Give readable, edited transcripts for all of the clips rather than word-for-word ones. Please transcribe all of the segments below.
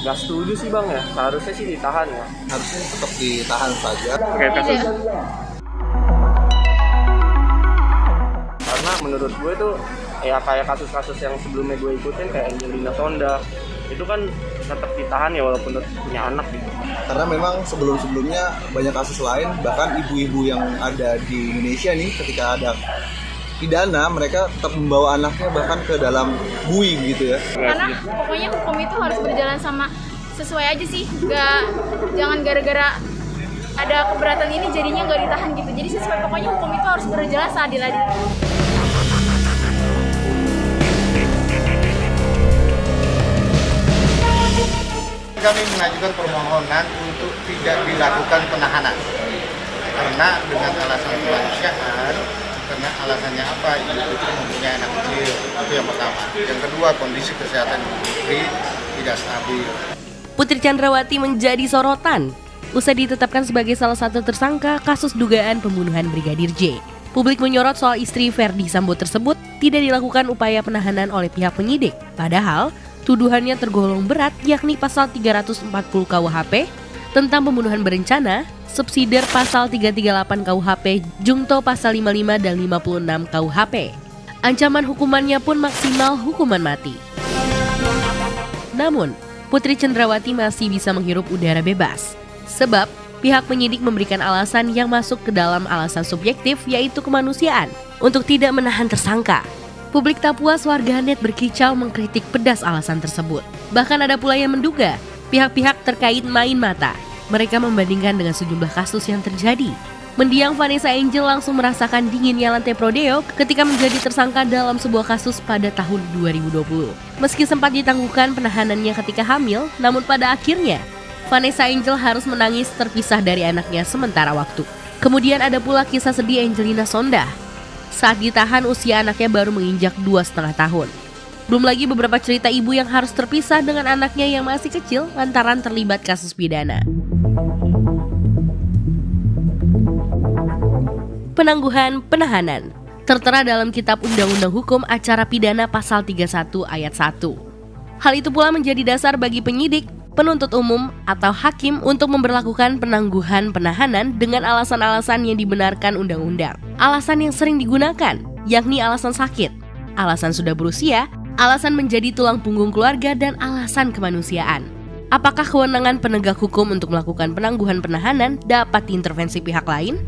Gak setuju sih bang ya, seharusnya sih ditahan ya. Harusnya tetap ditahan saja. Oke, karena menurut gue tuh ya kayak kasus-kasus yang sebelumnya gue ikutin kayak Angelina Sonda itu kan tetap ditahan ya walaupun punya anak gitu. Karena memang sebelum-sebelumnya banyak kasus lain, bahkan ibu-ibu yang ada di Indonesia nih ketika ada pidana mereka tetap membawa anaknya bahkan ke dalam bui gitu ya. Karena pokoknya hukum itu harus berjalan sama sesuai aja sih, jangan gara-gara ada keberatan ini jadinya nggak ditahan gitu. Jadi sesuai, pokoknya hukum itu harus berjalan seadil-adil. Kami mengajukan permohonan untuk tidak dilakukan penahanan karena dengan alasan kemanusiaan. Karena alasannya apa? Ibu Putri mempunyai anak kecil, itu yang pertama. Yang kedua, kondisi kesehatan Ibu Putri tidak stabil. Putri Chandrawati menjadi sorotan usai ditetapkan sebagai salah satu tersangka kasus dugaan pembunuhan Brigadir J. Publik menyorot soal istri Verdi Sambo tersebut tidak dilakukan upaya penahanan oleh pihak penyidik. Padahal tuduhannya tergolong berat, yakni pasal 340 KUHP tentang pembunuhan berencana, subsidiar pasal 338 KUHP, jungto pasal 55 dan 56 KUHP. Ancaman hukumannya pun maksimal hukuman mati. Namun, Putri Chandrawati masih bisa menghirup udara bebas. Sebab, pihak penyidik memberikan alasan yang masuk ke dalam alasan subjektif, yaitu kemanusiaan, untuk tidak menahan tersangka. Publik tak puas, warganet berkicau mengkritik pedas alasan tersebut. Bahkan ada pula yang menduga pihak-pihak terkait main mata. Mereka membandingkan dengan sejumlah kasus yang terjadi. Mendiang Vanessa Angel langsung merasakan dinginnya lantai prodeo ketika menjadi tersangka dalam sebuah kasus pada tahun 2020. Meski sempat ditangguhkan penahanannya ketika hamil, namun pada akhirnya Vanessa Angel harus menangis terpisah dari anaknya sementara waktu. Kemudian ada pula kisah sedih Angelina Sonda. Saat ditahan, usia anaknya baru menginjak 2,5 tahun. Belum lagi beberapa cerita ibu yang harus terpisah dengan anaknya yang masih kecil lantaran terlibat kasus pidana. Penangguhan penahanan tertera dalam Kitab Undang-Undang Hukum Acara Pidana Pasal 31 Ayat 1. Hal itu pula menjadi dasar bagi penyidik, penuntut umum, atau hakim untuk memberlakukan penangguhan penahanan dengan alasan-alasan yang dibenarkan undang-undang. Alasan yang sering digunakan, yakni alasan sakit, alasan sudah berusia, alasan menjadi tulang punggung keluarga, dan alasan kemanusiaan. Apakah kewenangan penegak hukum untuk melakukan penangguhan penahanan dapat diintervensi pihak lain?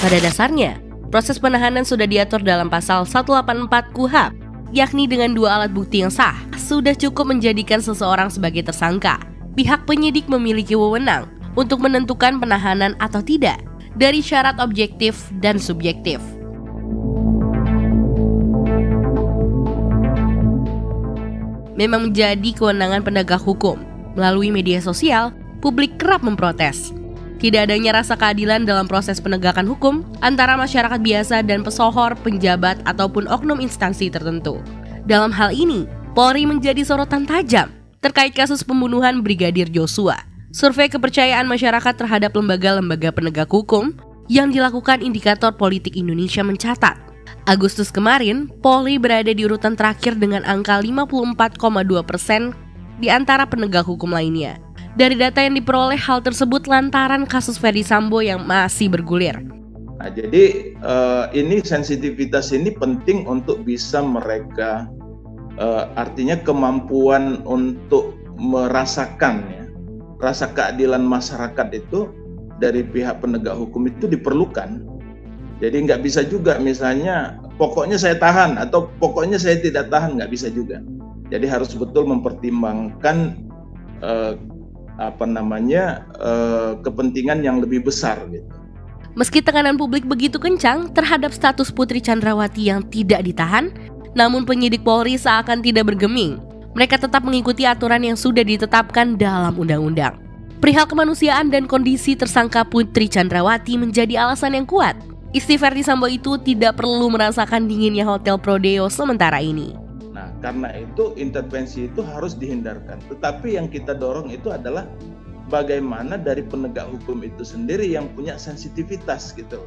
Pada dasarnya, proses penahanan sudah diatur dalam pasal 184 KUHP, yakni dengan 2 alat bukti yang sah, sudah cukup menjadikan seseorang sebagai tersangka. Pihak penyidik memiliki wewenang untuk menentukan penahanan atau tidak dari syarat objektif dan subjektif. Memang menjadi kewenangan penegak hukum. Melalui media sosial, publik kerap memprotes tidak adanya rasa keadilan dalam proses penegakan hukum antara masyarakat biasa dan pesohor, penjabat, ataupun oknum instansi tertentu. Dalam hal ini, Polri menjadi sorotan tajam terkait kasus pembunuhan Brigadir Joshua. Survei kepercayaan masyarakat terhadap lembaga-lembaga penegak hukum yang dilakukan Indikator Politik Indonesia mencatat, Agustus kemarin, Polri berada di urutan terakhir dengan angka 54,2% di antara penegak hukum lainnya. Dari data yang diperoleh, hal tersebut lantaran kasus Verdi Sambo yang masih bergulir. Nah, jadi ini sensitivitas ini penting untuk bisa mereka, artinya kemampuan untuk merasakan ya, rasa keadilan masyarakat itu dari pihak penegak hukum itu diperlukan. Jadi nggak bisa juga misalnya pokoknya saya tahan atau pokoknya saya tidak tahan, nggak bisa juga. Jadi harus betul mempertimbangkan kepentingan yang lebih besar gitu. Meski tekanan publik begitu kencang terhadap status Putri Chandrawati yang tidak ditahan, namun penyidik Polri seakan tidak bergeming. Mereka tetap mengikuti aturan yang sudah ditetapkan dalam undang-undang. Perihal kemanusiaan dan kondisi tersangka Putri Chandrawati menjadi alasan yang kuat. Istri Verdi Sambo itu tidak perlu merasakan dinginnya hotel Prodeo sementara ini. Nah, karena itu intervensi itu harus dihindarkan. Tetapi yang kita dorong itu adalah bagaimana dari penegak hukum itu sendiri yang punya sensitivitas gitu.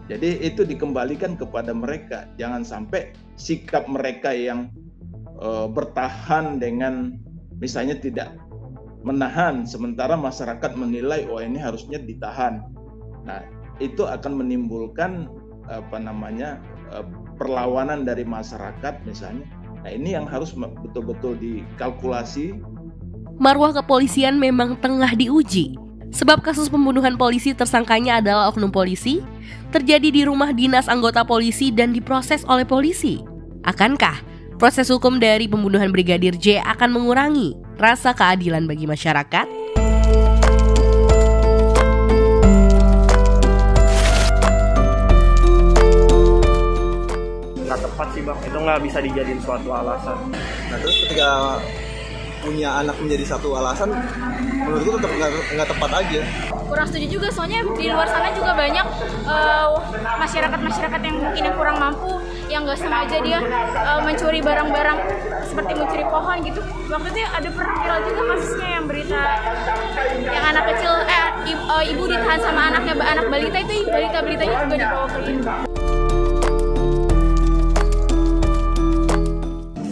Jadi itu dikembalikan kepada mereka. Jangan sampai sikap mereka yang bertahan dengan misalnya tidak menahan, sementara masyarakat menilai ini harusnya ditahan. Nah, itu akan menimbulkan perlawanan dari masyarakat misalnya. Nah, ini yang harus betul-betul dikalkulasi. Marwah kepolisian memang tengah diuji. Sebab kasus pembunuhan polisi tersangkanya adalah oknum polisi, terjadi di rumah dinas anggota polisi dan diproses oleh polisi. Akankah proses hukum dari pembunuhan Brigadir J akan mengurangi rasa keadilan bagi masyarakat? Nggak tepat sih Bang, itu nggak bisa dijadiin suatu alasan. Nah terus ketika punya anak menjadi satu alasan, menurutku tetap nggak tepat aja. Kurang setuju juga, soalnya di luar sana juga banyak masyarakat yang mungkin yang kurang mampu, yang nggak sengaja dia mencuri barang-barang seperti mencuri pohon gitu. Waktu itu ada pernah viral juga kasusnya yang berita yang anak kecil ibu ditahan sama anaknya, anak balita itu beritanya juga dibawa ke ini.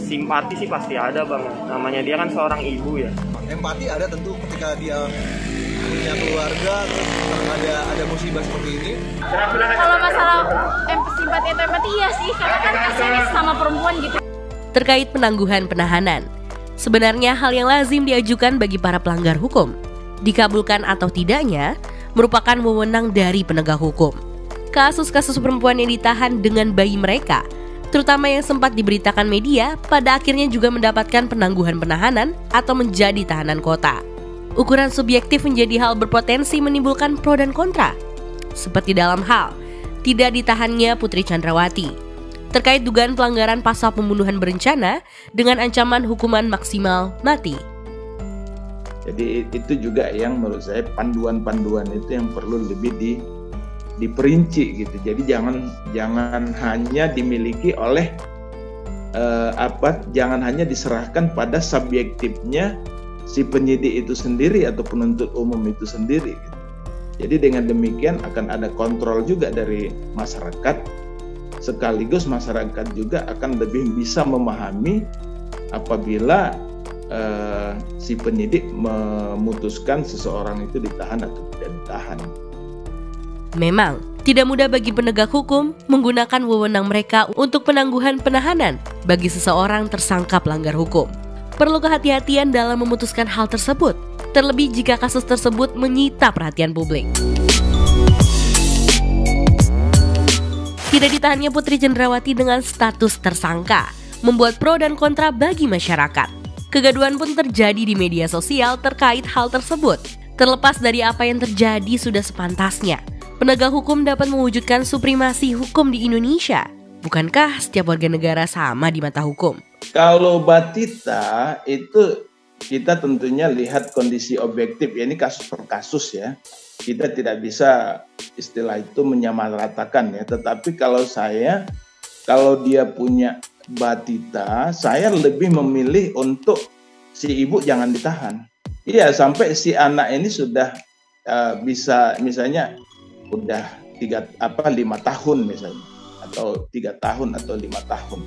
Simpati sih pasti ada Bang, namanya dia kan seorang ibu ya. Empati ada tentu ketika dia punya keluarga, terus ada musibah seperti ini. Kalau masalah simpati atau empati iya sih, karena kan kasihannya sama perempuan gitu. Terkait penangguhan penahanan, sebenarnya hal yang lazim diajukan bagi para pelanggar hukum. Dikabulkan atau tidaknya merupakan wewenang dari penegak hukum. Kasus-kasus perempuan yang ditahan dengan bayi mereka, terutama yang sempat diberitakan media, pada akhirnya juga mendapatkan penangguhan penahanan atau menjadi tahanan kota. Ukuran subjektif menjadi hal berpotensi menimbulkan pro dan kontra. Seperti dalam hal tidak ditahannya Putri Chandrawati terkait dugaan pelanggaran pasal pembunuhan berencana dengan ancaman hukuman maksimal mati. Jadi itu juga yang menurut saya panduan-panduan itu yang perlu lebih diperinci gitu. Jadi jangan hanya dimiliki oleh jangan hanya diserahkan pada subjektifnya si penyidik itu sendiri atau penuntut umum itu sendiri gitu. Jadi dengan demikian akan ada kontrol juga dari masyarakat, sekaligus masyarakat juga akan lebih bisa memahami apabila si penyidik memutuskan seseorang itu ditahan atau tidak ditahan. Memang tidak mudah bagi penegak hukum menggunakan wewenang mereka untuk penangguhan penahanan bagi seseorang tersangka pelanggar hukum. Perlu kehati-hatian dalam memutuskan hal tersebut, terlebih jika kasus tersebut menyita perhatian publik. Tidak ditahannya Putri Chandrawati dengan status tersangka membuat pro dan kontra bagi masyarakat. Kegaduhan pun terjadi di media sosial terkait hal tersebut. Terlepas dari apa yang terjadi, sudah sepantasnya penegak hukum dapat mewujudkan supremasi hukum di Indonesia. Bukankah setiap warga negara sama di mata hukum? Kalau Batita itu kita tentunya lihat kondisi objektif, ya ini kasus per kasus ya. Kita tidak bisa istilah itu menyamaratakan ya. Tetapi kalau dia punya Batita, saya lebih memilih untuk si ibu jangan ditahan. Iya, sampai si anak ini sudah bisa misalnya udah 5 tahun misalnya, atau 3 tahun atau 5 tahun.